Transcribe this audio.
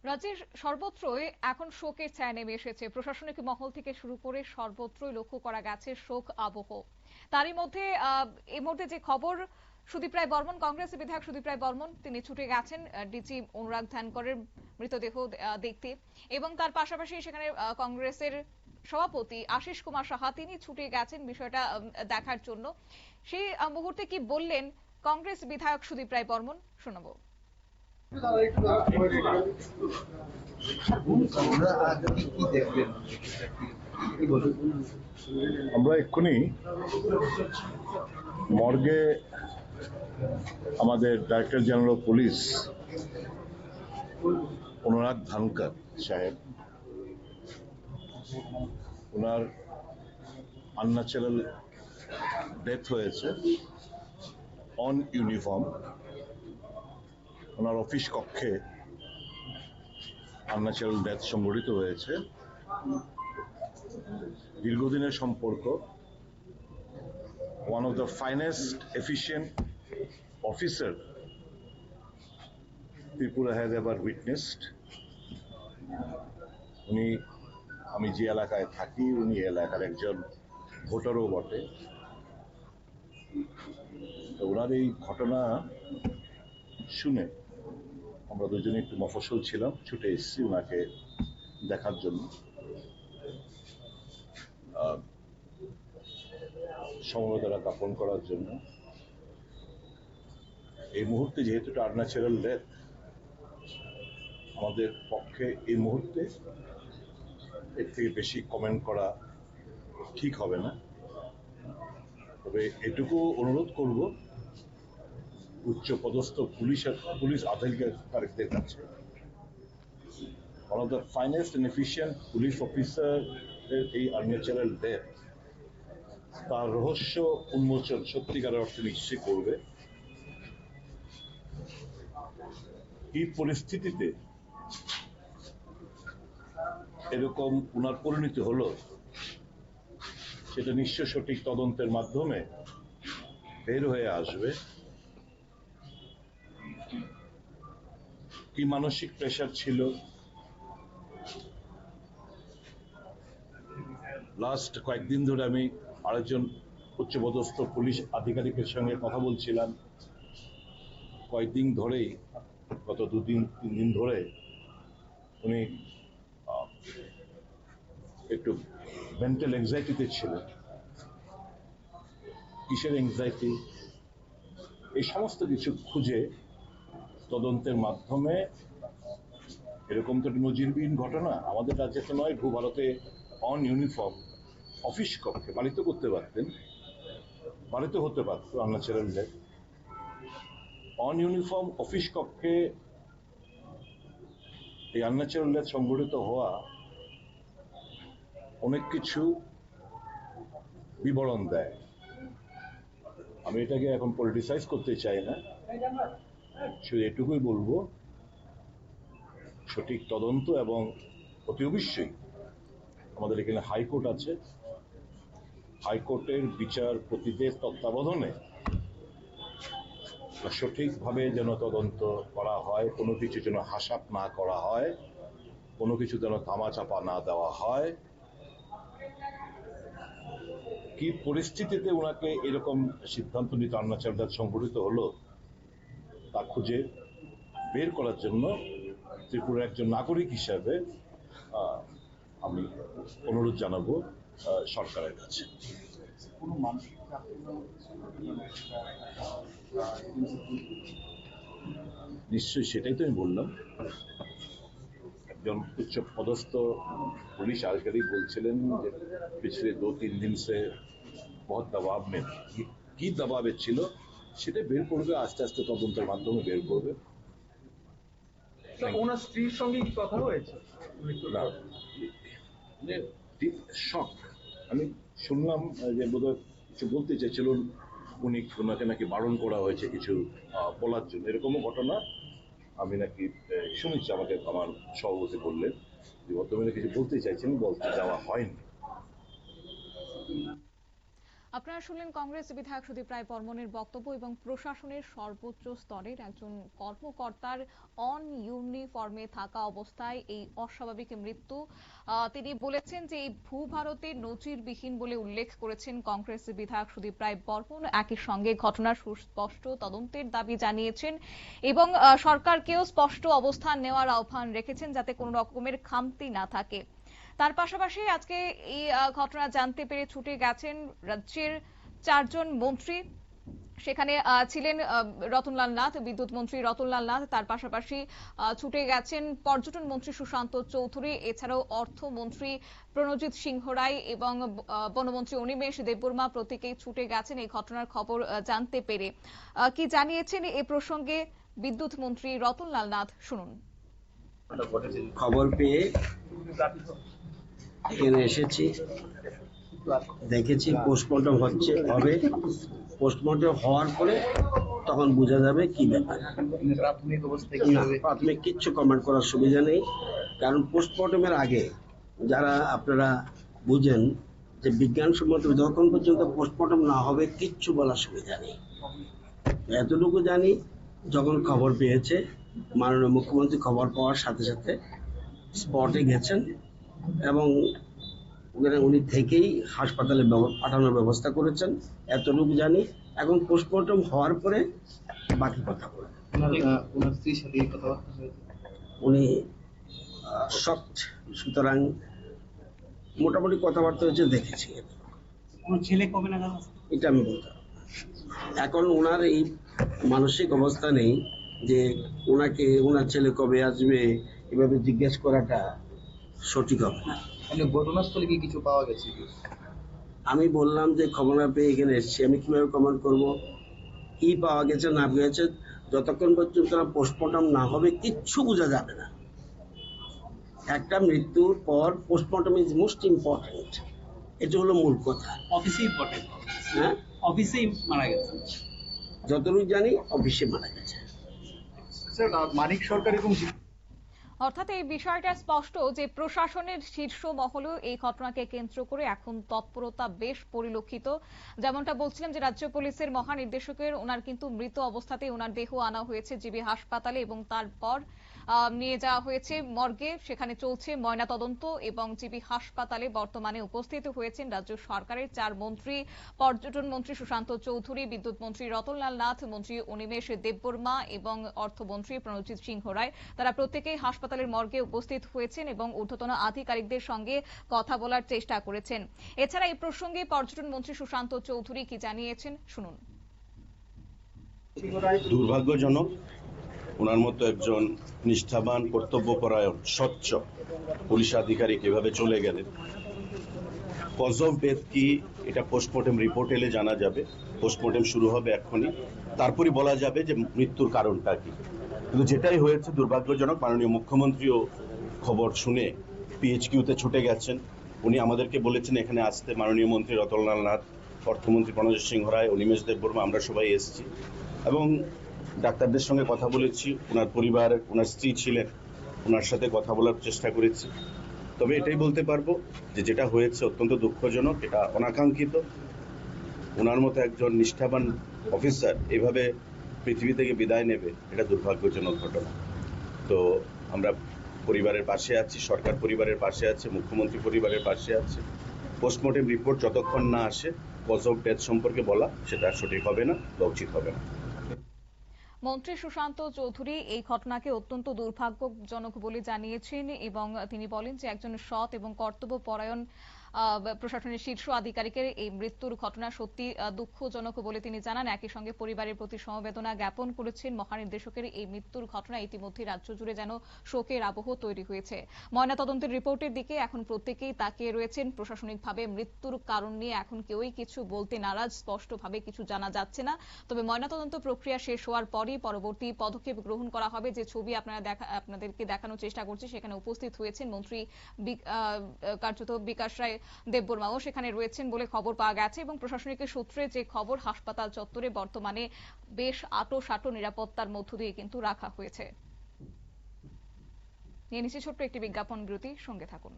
রাজ্যের সর্বত্রই এখন শোকের ছায়া নেমে এসেছে। প্রশাসনিক মহল থেকে শুরু করে সর্বত্রই লক্ষ্য করা গেছে শোক আবহ। তারই মধ্যে এই মুহূর্তে যে খবর, সুদীপ রায় বর্মন, কংগ্রেস বিধায়ক সুদীপ রায় বর্মন তিনি ছুটে গেছেন ডিজি অনুরাগ ধানকরের মৃতদেহ দেখতে, এবং তার পাশাপাশি সেখানে কংগ্রেসের সভাপতি আশিস কুমার সাহা তিনি ছুটে গেছেন বিষয়টা দেখার জন্য। সেই মুহূর্তে কি বললেন কংগ্রেস বিধায়ক সুদীপ রায় বর্মন, শোনাবো। আমরা এক্ষুনি মর্গে আমাদের ডাইরেক্টর জেনারেল অফ পুলিশ অনুরাগ ধানকর সাহেব, ওনার আনন্যাচারাল ডেথ হয়েছে অন ইউনিফর্ম। ওনার অফিস কক্ষে আনন্যাচারাল ডেথ সংঘটিত হয়েছে। দীর্ঘদিনের সম্পর্ক, one of the finest efficient officer Tripura has ever witnessed. উনি, আমি যে এলাকায় থাকি উনি এলাকার একজন ভোটারও বটে। তো ওনার এই ঘটনা শুনে আমরা দুজনে একটু মফস্বল ছিলাম, ছুটে এসেছি ওনাকে দেখার জন্য, সমবেদনা জ্ঞাপন করার জন্য। এই মুহূর্তে যেহেতু এটা আনন্যাচারাল ডেথ, আমাদের পক্ষে এই মুহূর্তে এর থেকে বেশি কমেন্ট করা ঠিক হবে না। তবে এটুকু অনুরোধ করব উচ্চ পদস্থ পুলিশ আধিকারিকদের কাছে, one of the finest and efficient police officer এই আনন্যাচারাল ডেথ, তার রহস্য উন্মোচন সত্যিকারের অর্থে নিশ্চয়ই করবে। এই পরিস্থিতিতে এরকম উনার পরিণতি হলো, সেটা নিশ্চয় সঠিক তদন্তের মাধ্যমে বের হয়ে আসবে। কি মানসিক প্রেশার ছিল, লাস্ট কয়েকদিন ধরে আমি আরেকজন উচ্চপদস্থ পুলিশ আধিকারিকের সঙ্গে কথা বলছিলাম। কয়েকদিন ধরেই, গত 2-3 দিন ধরে উনি একটু মেন্টাল এংজাইটিতে ছিলেন। কিসের এংজাইটি, এই সমস্ত কিছু খুঁজে তদন্তের মাধ্যমে, এরকম তো নজিরবিহীন ঘটনা আমাদের রাজ্যে তো নয়, ভারতে অন ইউনিফর্ম অফিস কক্ষে পালিত করতে পারতেন, পালিত হতে পারত unnatural death. On uniform office কক্ষে এই আনন্যাচারাল ডেথ সংঘটিত হওয়া অনেক কিছু বিবরণ দেয়। আমি এটাকে এখন পলিটিসাইজ করতে চাই না, শুধু এটুকুই বলবো সঠিক তদন্ত, এবং অতি অবশ্যই আমাদের এখানে হাইকোর্ট আছে, হাইকোর্টের বিচারপতিদের তত্ত্বাবধানে সঠিকভাবে যেন তদন্ত করা হয়, কোনো কিছু যেন হাসাপ না করা হয়, কোনো কিছু যেন ধামাচাপা না দেওয়া হয়। কি পরিস্থিতিতে ওনাকে এরকম সিদ্ধান্ত নিতে আনন্যাচারাল ডেথ সংঘটিত হলো তা খুঁজে বের করার জন্য ত্রিপুরার একজন নাগরিক হিসাবে আমি অনুরোধ জানাবো সরকারের কাছে। নিশ্চয়ই, সেটাই তো আমি বললাম। একজন उच्च पदस्थ पुलिस अधिकारी বলছিলেন যে পিছলে 2-3 দিন से बहुत दबाव में, কি দবাবে ছিল সেটা বের করবে, আস্তে আস্তে তদন্তের মাধ্যমে বের করবে। ওনার স্ত্রীর সঙ্গে কি কথা হয়েছে? শক, আমি শুনলাম যে বোধহয় কিছু বলতে চাইছিলেন উনি, ওনাকে নাকি বারণ করা হয়েছে কিছু বলার জন্য, এরকমও ঘটনা আমি নাকি শুনেছি। আমাকে আমার সভাপতি বললেন যে ভদ্রমহিলা কিছু বলতে চাইছেন, বলতে যাওয়া হয়নি। আপনারা শুনলেন কংগ্রেস বিধায়ক সুদীপ রায় বর্মনের বক্তব্য এবং প্রশাসনের সর্বোচ্চ স্তরের একজন কর্মকর্তার অন ইউনিফর্মে থাকা অবস্থায় এই অস্বাভাবিক মৃত্যু। তিনি বলেছেন যে এই ভূভারতের নজিরবিহীন বলে উল্লেখ করেছেন কংগ্রেস বিধায়ক সুদীপ রায় বর্মন। একই সঙ্গে ঘটনার সুস্পষ্ট তদন্তের দাবি জানিয়েছেন এবং সরকারকেও স্পষ্ট অবস্থান নেওয়ার আহ্বান রেখেছেন যাতে কোনো রকমের খামতি না থাকে। তার পাশাপাশি আজকে এই ঘটনা জানতে পেরে ছুটে গেছেন রাজ্যের 4 জন মন্ত্রী। সেখানে ছিলেন রতনলাল নাথ, বিদ্যুৎ মন্ত্রী রতনলাল নাথ, তার পাশাপাশি ছুটে গেছেন পর্যটন মন্ত্রী সুশান্ত চৌধুরী, এছাড়াও অর্থমন্ত্রী প্রণজিৎ সিংহ রায় এবং বনমন্ত্রী অনিমেষ দেববর্মা প্রত্যেকেই ছুটে গেছেন এই ঘটনার খবর জানতে পেরে। কি জানিয়েছেন এ প্রসঙ্গে বিদ্যুৎ মন্ত্রী রতনলাল নাথ, শুনুন। খবর পেয়ে এখানে এসেছি, দেখেছি পোস্টমর্টম হবে। পোস্টমর্টম হওয়ার পরে তখন বোঝা যাবে কি ব্যাপার। না, প্রাথমিক কিচ্ছু কমেন্ট করার সুবিধা নেই, কারণ পোস্টমর্টমের আগে যারা আপনারা বুঝেন যে বিজ্ঞানসম্মত যখন পর্যন্ত পোস্টমর্টম না হবে কিচ্ছু বলার সুবিধা নেই। এতটুকু জানি, যখন খবর পেয়েছে মাননীয় মুখ্যমন্ত্রী খবর পাওয়ার সাথে সাথে স্পটে গেছেন এবং উনি থেকেই হাসপাতালে পাঠানোর ব্যবস্থা করেছেন, এতটুকু জানি। এখন পোস্টমর্টম হওয়ার পরে বাকি কথা বলবেন। উনি শক্ত, সুতরাং মোটামুটি কথাবার্তা হয়েছে, দেখেছি। ছেলে কবে নাগাদ এটা আমি বলতে পারবো। এখন ওনার এই মানসিক অবস্থা নেই যে ওনার ছেলে কবে আসবে এভাবে জিজ্ঞেস করাটা সঠিক হবে না। ঘটনাস্থলে কি কিছু পাওয়া গেছে? আমি বললাম যে খবর না পেয়ে এখানে এসেছি, আমি কিভাবে কমেন্ট করব? কি পাওয়া গেছে না গেছে, যতক্ষণ পর্যন্ত পোস্টমর্টম না হবে কিচ্ছু বোঝা যাবে না। একটা মৃত্যুর পর পোস্টমর্টম ইজ মোস্ট ইম্পর্টেন্ট, এটা হলো মূল কথা। অফিসে ইম্পর্টেন্ট, হ্যাঁ, অফিসেই মারা গেছে। যতটুকু জানি অফিসে মারা গেছে। স্যার, মানিক সরকার এবং অর্থাৎ এই বিষয়টা স্পষ্ট যে প্রশাসনের শীর্ষ মহলেও এই ঘটনাকে কেন্দ্র করে এখন তৎপরতা বেশ পরিলক্ষিত। যেমনটা বলছিলাম যে রাজ্য পুলিশের মহানির্দেশকের ওনার কিন্তু মৃত অবস্থাতে ওনার দেহ আনা হয়েছে জিবি হাসপাতালে এবং তারপর নিয়ে যাওয়া হয়েছে মর্গে, সেখানে চলছে ময়নাতদন্ত এবং জিবি হাসপাতালে বর্তমানে উপস্থিত হয়েছেন রাজ্য সরকারের 4 মন্ত্রী, পর্যটন মন্ত্রী সুশান্ত চৌধুরী, বিদ্যুৎ মন্ত্রী রতনলাল নাথ, মন্ত্রী অনিমেষ দেববর্মা এবং অর্থমন্ত্রী প্রণজিৎ সিংহ রায়। তারা প্রত্যেকেই হাসপাতালের মর্গে উপস্থিত হয়েছেন এবং ঊর্ধ্বতন আধিকারিকদের সঙ্গে কথা বলার চেষ্টা করেছেন। এছাড়া এই প্রসঙ্গে পর্যটন মন্ত্রী সুশান্ত চৌধুরী কি জানিয়েছেন, শুনুন। দুর্ভাগ্যজনক, ওনার মতো একজন নিষ্ঠাবান, কর্তব্যপরায়ণ, স্বচ্ছ পুলিশ আধিকারিক এভাবে চলে গেলেন। কজ অফ ডেথ কি এটা পোস্টমর্টেম রিপোর্ট এলে জানা যাবে। পোস্টমর্টেম শুরু হবে এখনই, তারপরই বলা যাবে যে মৃত্যুর কারণটা কি। কিন্তু যেটাই হয়েছে দুর্ভাগ্যজনক। মাননীয় মুখ্যমন্ত্রীও খবর শুনে পিএইচকিউতে ছুটে গেছেন। উনি আমাদেরকে বলেছেন এখানে আসতে। মাননীয় মন্ত্রী রতনলাল নাথ, অর্থমন্ত্রী প্রণজিৎ সিংহ রায়, অনিমেষ দেববর্মা, আমরা সবাই এসেছি এবং ডাক্তারদের সঙ্গে কথা বলেছি। ওনার পরিবার, ওনার স্ত্রী ছিলেন, ওনার সাথে কথা বলার চেষ্টা করেছি। তবে এটাই বলতে পারবো যে যেটা হয়েছে অত্যন্ত দুঃখজনক, এটা অনাকাঙ্ক্ষিত। ওনার মতো একজন নিষ্ঠাবান অফিসার এভাবে পৃথিবী থেকে বিদায় নেবে, এটা দুর্ভাগ্যজনক ঘটনা। তো আমরা পরিবারের পাশে আছি, সরকার পরিবারের পাশে আছে, মুখ্যমন্ত্রী পরিবারের পাশে আছে। পোস্টমর্টেম রিপোর্ট যতক্ষণ না আসে কজ অফ ডেথ সম্পর্কে বলা সেটা সঠিক হবে না বা উচিত হবে না। মন্ত্রী সুশান্ত চৌধুরী এই ঘটনাকে অত্যন্ত দুর্ভাগ্যজনক বলে জানিয়েছেন এবং তিনি বলেন যে একজন সৎ এবং কর্তব্যপরায়ণ প্রশাসনের শীর্ষ আধিকারিকের এই মৃত্যুর ঘটনা সত্যি দুঃখজনক বলে তিনি জানান। একই সঙ্গে পরিবারের প্রতি সমবেদনা জ্ঞাপন করেছেন। মহানির্দেশকের এই মৃত্যুর ঘটনা ইতিমধ্যে রাজ্য জুড়ে যেন শোকের আবহ তৈরি হয়েছে। ময়নাতদন্তের রিপোর্টের দিকে এখন প্রত্যেকেই তাকিয়ে রয়েছেন। প্রশাসনিকভাবে মৃত্যুর কারণ নিয়ে এখন কেউই কিছু বলতে নারাজ, স্পষ্টভাবে কিছু জানা যাচ্ছে না। তবে ময়নাতদন্ত প্রক্রিয়া শেষ হওয়ার পরই পরবর্তী পদক্ষেপ গ্রহণ করা হবে। যে ছবি আপনাদেরকে দেখানোর চেষ্টা করছি, সেখানে উপস্থিত হয়েছেন মন্ত্রী কার্যত বিকাশ রায় দেববর্মাও সেখানে রয়েছেন বলে খবর পাওয়া গেছে এবং প্রশাসনিক সূত্রে যে খবর, হাসপাতাল চত্বরে বর্তমানে বেশ আঁটো-সাঁটো নিরাপত্তার মধ্য দিয়ে কিন্তু রাখা হয়েছে। নিয়ে নিচ্ছি ছোট্ট একটি বিজ্ঞাপন বিরতি, সঙ্গে থাকুন।